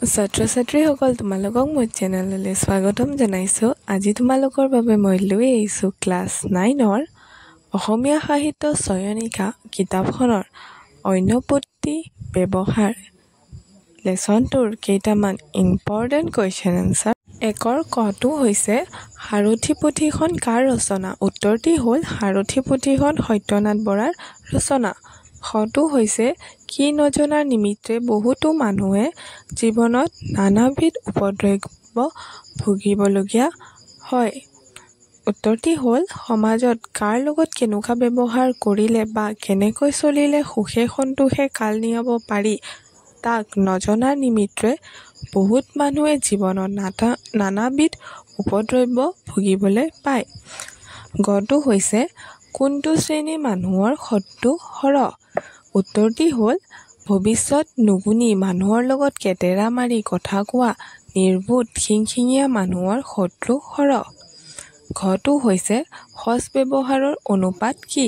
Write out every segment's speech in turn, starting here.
ছাত্ৰ-ছাত্ৰীসকল তোমালোকক মোৰ চেনেললৈ স্বাগতম জনাইছোঁ। আজি তোমালোকৰ বাবে মই লৈ আহিছোঁ ক্লাছ 9ৰ অসমীয়া সাহিত্য চয়নিকা কিতাপখনৰ অন্যপত্তি ব্যৱহাৰ লেচনটোৰ কেইটামান ইম্পৰ্টেণ্ট কুৱেশ্যন এনচাৰ। একৰ কটো হৈছে সাৰথি পুথিখন কাৰ ৰচনা? উত্তৰটি হ'ল সাৰথি পুথিখন সত্যনাথ বৰাৰ ৰচনা। খটো হৈছে কি নজনাৰ নিমিত্তে বহুতো মানুহে জীৱনত নানাবিধ উপদ্ৰৱ ভুগিবলগীয়া হয়। উত্তৰটি হ'ল সমাজত কাৰ লগত কেনেকুৱা ব্যৱহাৰ কৰিলে বা কেনেকৈ চলিলে সুখে সন্তোষে কাল নিয়াব পাৰি তাক নজনাৰ নিমিত্তে বহুত মানুহে জীৱনত নানাবিধ উপদ্ৰৱ ভুগিবলৈ পায়। গটো হৈছে কোনটো শ্ৰেণীৰ মানুহৰ শত্ৰু সৰহ? উত্তৰটি হ'ল ভৱিষ্যত নুগুণি মানুহৰ লগত কেটেৰা মাৰি কথা কোৱা নিৰ্বোধ খিংখিঙীয়া মানুহৰ শত্ৰু সৰহ। ঘটো হৈছে সঁচ ব্যৱহাৰৰ অনুপাত কি?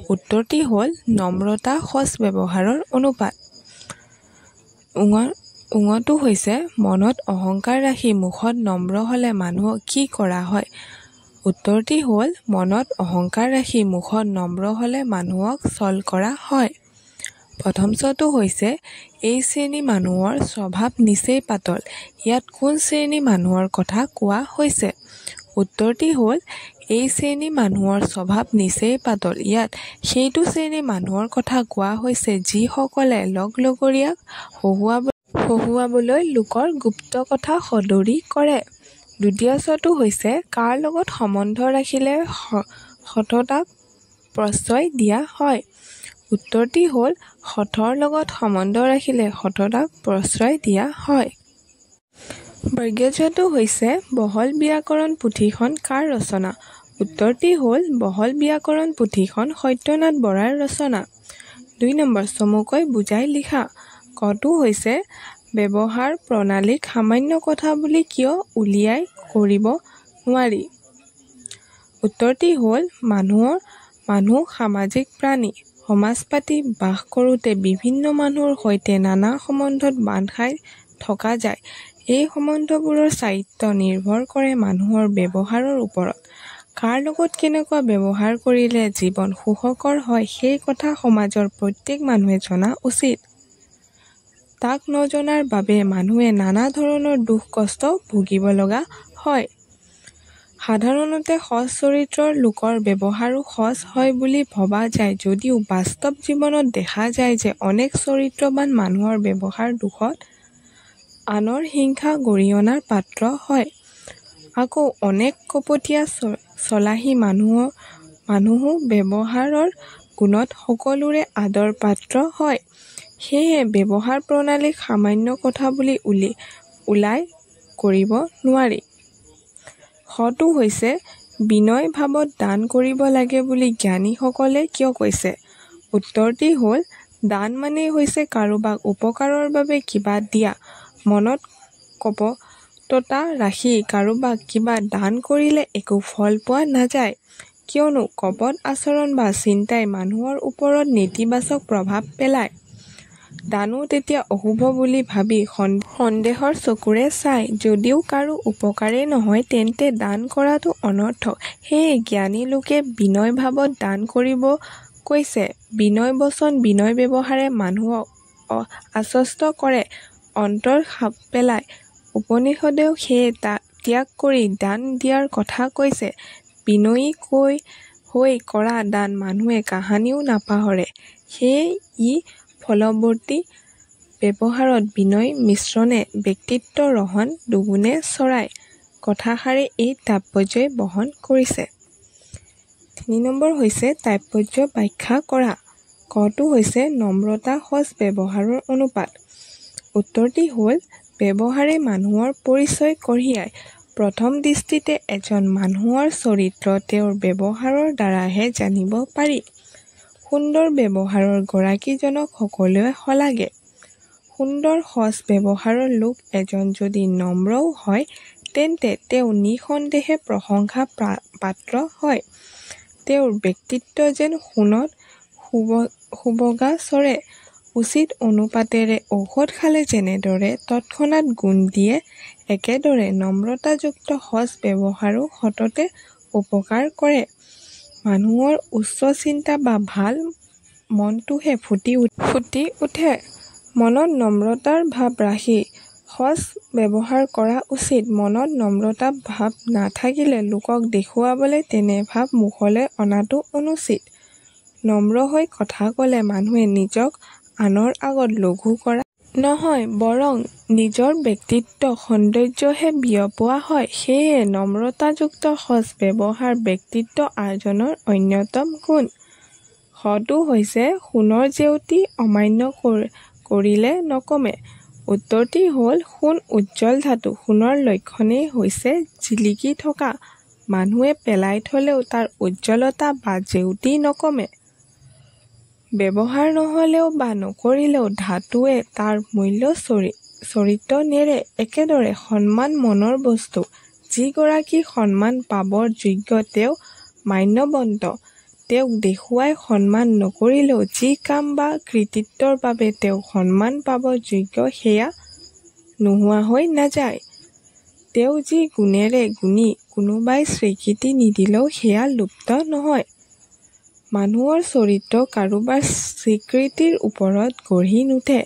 উত্তৰটি হ'ল নম্ৰতা সঁচ ব্যৱহাৰৰ অনুপাত। ঙটো হৈছে মনত অহংকাৰ ৰাখি মুখত নম্ৰ হ'লে মানুহক কি কৰা হয়? উত্তৰটি হ'ল মনত অহংকাৰ ৰাখি মুখত নম্ৰ হ'লে মানুহক ছল কৰা হয়। প্ৰথম চটো হৈছে এই শ্ৰেণী মানুহৰ স্বভাৱ নিচেই পাতল। ইয়াত কোন শ্ৰেণী মানুহৰ কথা কোৱা হৈছে? উত্তৰটি হ'ল এই শ্ৰেণী মানুহৰ স্বভাৱ নিচেই পাতল। ইয়াত সেইটো শ্ৰেণী মানুহৰ কথা কোৱা হৈছে যিসকলে লগৰীয়াক হহুৱাবলৈ লোকৰ গুপ্ত কথা সদৰি কৰে। দ্বিতীয় চটো হৈছে কাৰ লগত সম্বন্ধ ৰাখিলে সততাক প্ৰশ্ৰয় দিয়া হয়? উত্তৰটি হ'ল সঠৰ লগত সম্বন্ধ ৰাখিলে সততাক প্ৰশ্ৰয় দিয়া হয়। বৰ্গীয় চটো হৈছে বহল ব্যাকৰণ পুথিখন কাৰ ৰচনা? উত্তৰটি হ'ল বহল ব্যাকৰণ পুথিখন সত্যনাথ বৰাৰ ৰচনা। ২ নম্বৰ চমুকৈ বুজাই লিখা। কটো হৈছে ব্যৱহাৰ প্ৰণালীক সামান্য কথা বুলি কিয় উলিয়াই কৰিব নোৱাৰি? উত্তৰটি হ'ল মানুহ সামাজিক প্ৰাণী। সমাজ পাতি বাস কৰোঁতে বিভিন্ন মানুহৰ সৈতে নানা সম্বন্ধত বান্ধ খাই থকা যায়। এই সম্বন্ধবোৰৰ স্থায়িত্ব নিৰ্ভৰ কৰে মানুহৰ ব্যৱহাৰৰ ওপৰত। কাৰ লগত কেনেকুৱা ব্যৱহাৰ কৰিলে জীৱন সুখকৰ হয় সেই কথা সমাজৰ প্ৰত্যেক মানুহে জনা উচিত। তাক নজনাৰ বাবে মানুহে নানা ধৰণৰ দুখ কষ্ট ভুগিব লগা হয়। সাধাৰণতে সৎ চৰিত্ৰৰ লোকৰ ব্যৱহাৰো সৎ হয় বুলি ভবা যায় যদিও বাস্তৱ জীৱনত দেখা যায় যে অনেক চৰিত্ৰৱান মানুহৰ ব্যৱহাৰ দোষত আনৰ হিংসা গৰিহণাৰ পাত্ৰ হয়। আকৌ অনেক কপটীয়া চলাহী মানুহো ব্যৱহাৰৰ গুণত সকলোৰে আদৰ পাত্ৰ হয়। সেয়ে ব্যৱহাৰ প্ৰণালীক সামান্য কথা বুলি উলাই কৰিব নোৱাৰি। খটো হৈছে বিনয় ভাৱত দান কৰিব লাগে বুলি জ্ঞানীসকলে কিয় কৈছে? উত্তৰটি হ'ল দান মানেই হৈছে কাৰোবাক উপকাৰৰ বাবে কিবা দিয়া। মনত কপটতা ৰাখি কাৰোবাক কিবা দান কৰিলে একো ফল পোৱা নাযায়। কিয়নো কপট আচৰণ বা চিন্তাই মানুহৰ ওপৰত নেতিবাচক প্ৰভাৱ পেলায়। দানো তেতিয়া অশুভ বুলি ভাবি সন্দেহৰ চকুৰে চায়। যদিও কাৰো উপকাৰেই নহয় তেন্তে দান কৰাটো অনৰ্থক। সেয়ে জ্ঞানী লোকে বিনয় ভাৱত দান কৰিব কৈছে। বিনয় বচন বিনয় ব্যৱহাৰে মানুহক আশ্বস্ত কৰে অন্তৰ সাপ পেলায়। উপনিষদেও সেয়ে ত্যাগ কৰি দান দিয়াৰ কথা কৈছে। বিনয়ী হৈ কৰা দান মানুহে কাহানিও নাপাহৰে। সেয়ে ই ফলৱৰ্তী ব্যৱহাৰত বিনয় মিশ্ৰণে ব্যক্তিত্ব ৰহণ দুগুণে চৰায়। কথাষাৰে এই তাৎপৰ্যই বহন কৰিছে। ৩ নম্বৰ হৈছে তাৎপৰ্য ব্যাখ্যা কৰা। কটো হৈছে নম্ৰতা সঁচ ব্যৱহাৰৰ অনুপাত। উত্তৰটি হ'ল ব্যৱহাৰে মানুহৰ পৰিচয় কঢ়িয়ায়। প্ৰথম দৃষ্টিতে এজন মানুহৰ চৰিত্ৰ তেওঁৰ ব্যৱহাৰৰ দ্বাৰাহে জানিব পাৰি। সুন্দৰ ব্যৱহাৰৰ গৰাকীজনক সকলোৱে শলাগে। সুন্দৰ সঁচ ব্যৱহাৰৰ লোক এজন যদি নম্ৰও হয় তেন্তে তেওঁ নিঃসন্দেহে প্ৰশংসা পাত্ৰ হয়। তেওঁৰ ব্যক্তিত্ব যেন সোণত সুবগা চৰে। উচিত অনুপাতেৰে ঔষধ খালে যেনেদৰে তৎক্ষণাৎ গুণ দিয়ে, একেদৰে নম্ৰতাযুক্ত সজ ব্যৱহাৰো সততে উপকাৰ কৰে। মানুহৰ উচ্চ চিন্তা বা ভাল মনটোহে ফুটি উঠে। মনত নম্ৰতাৰ ভাৱ ৰাখি সজ ব্যৱহাৰ কৰা উচিত। মনত নম্ৰতা ভাৱ নাথাকিলে লোকক দেখুৱাবলৈ তেনে ভাৱ মুখলৈ অনাটো অনুচিত। নম্ৰ হৈ কথা ক'লে মানুহে নিজক আনৰ আগত লঘু কৰা নহয়, বৰং নিজৰ ব্যক্তিত্ব সৌন্দৰ্যহে বিয়পোৱা হয়। সেয়ে নম্ৰতাযুক্ত সজ ব্যৱহাৰ ব্যক্তিত্ব আৰ্জনৰ অন্যতম গুণ। সটো হৈছে সোণৰ জেউতী অমান্য কৰিলে নকমে। উত্তৰটি হ'ল সোণ উজ্জ্বল ধাতু। সোণৰ লক্ষণেই হৈছে জিলিকি থকা। মানুহে পেলাই থলেও তাৰ উজ্জ্বলতা বা জেউতি নকমে। ব্যৱহাৰ নহলেও বা নকৰিলেও ধাতুৱে তাৰ মূল্য চৰিত্ৰ নেৰে। একেদৰে সন্মান মনৰ বস্তু। যিগৰাকী সন্মান পাবৰ যোগ্য তেওঁ মান্যৱন্ত। তেওঁক দেখুৱাই সন্মান নকৰিলেও যি কাম বা কৃতিত্বৰ বাবে তেওঁ সন্মান পাব যোগ্য সেয়া নোহোৱা হৈ নাযায়। তেওঁ যি গুণেৰে গুণী, কোনোবাই স্বীকৃতি নিদিলেও সেয়া লুপ্ত নহয়। মানুহৰ চৰিত্ৰ কাৰোবাৰ স্বীকৃতিৰ ওপৰত গঢ়ি নুঠে।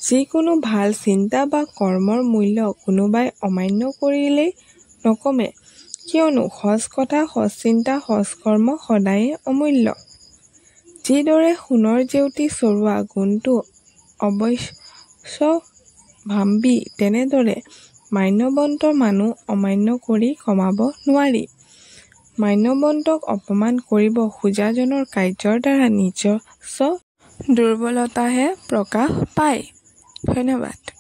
যিকোনো ভাল চিন্তা বা কৰ্মৰ মূল্য কোনোবাই অমান্য কৰিলেই নকমে। কিয়নো সজ কথা, সজ চিন্তা, সজ কৰ্ম সদায়ে অমূল্য। যিদৰে সোণৰ জেউতি চৰোৱা গুণটো অৱশ্যম্ভাৱী, তেনেদৰে মান্যৱন্ত মানুহ অমান্য কৰি কমাব নোৱাৰি। মান্যৱন্তক অপমান কৰিব খোজাজনৰ কাৰ্যৰ দ্বাৰা নিজস্ব দুৰ্বলতাহে প্ৰকাশ পায়। ধন্যবাদ।